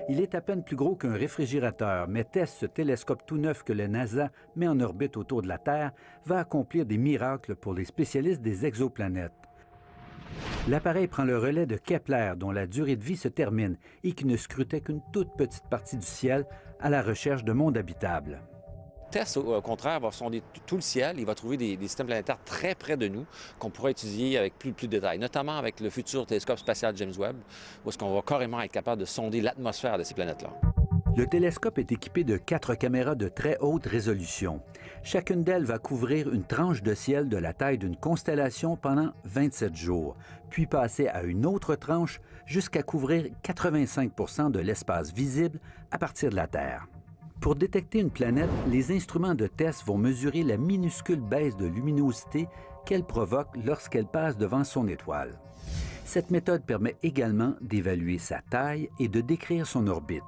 Il est à peine plus gros qu'un réfrigérateur, mais TESS, ce télescope tout neuf que la NASA met en orbite autour de la Terre, va accomplir des miracles pour les spécialistes des exoplanètes. L'appareil prend le relais de Kepler, dont la durée de vie se termine et qui ne scrutait qu'une toute petite partie du ciel à la recherche de mondes habitables. TESS, au contraire, va sonder tout le ciel. Il va trouver des systèmes planétaires très près de nous qu'on pourra étudier avec plus de détails, notamment avec le futur télescope spatial James Webb, où est-ce qu'on va carrément être capable de sonder l'atmosphère de ces planètes-là. Le télescope est équipé de 4 caméras de très haute résolution. Chacune d'elles va couvrir une tranche de ciel de la taille d'une constellation pendant 27 jours, puis passer à une autre tranche jusqu'à couvrir 85 de l'espace visible à partir de la Terre. Pour détecter une planète, les instruments de TESS vont mesurer la minuscule baisse de luminosité qu'elle provoque lorsqu'elle passe devant son étoile. Cette méthode permet également d'évaluer sa taille et de décrire son orbite.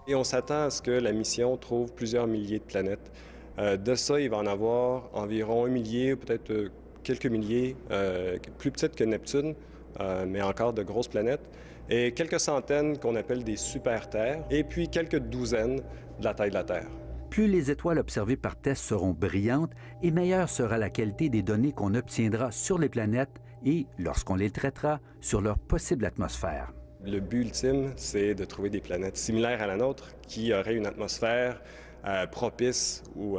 Et on s'attend à ce que la mission trouve plusieurs milliers de planètes. De ça, il va en avoir environ 1 millier, peut-être quelques milliers, plus petites que Neptune, mais encore de grosses planètes, et quelques centaines qu'on appelle des super-terres, et puis quelques douzaines de la taille de la Terre. Plus les étoiles observées par TESS seront brillantes, et meilleure sera la qualité des données qu'on obtiendra sur les planètes et, lorsqu'on les traitera, sur leur possible atmosphère. Le but ultime, c'est de trouver des planètes similaires à la nôtre qui auraient une atmosphère propice ou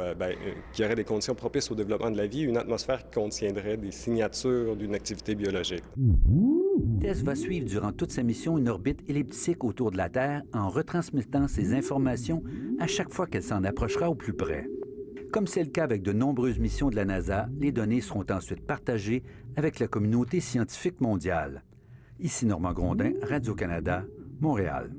qui auraient des conditions propices au développement de la vie, une atmosphère qui contiendrait des signatures d'une activité biologique. TESS va suivre durant toute sa mission une orbite elliptique autour de la Terre en retransmettant ces informations à chaque fois qu'elle s'en approchera au plus près. Comme c'est le cas avec de nombreuses missions de la NASA, les données seront ensuite partagées avec la communauté scientifique mondiale. Ici Normand Grondin, Radio-Canada, Montréal.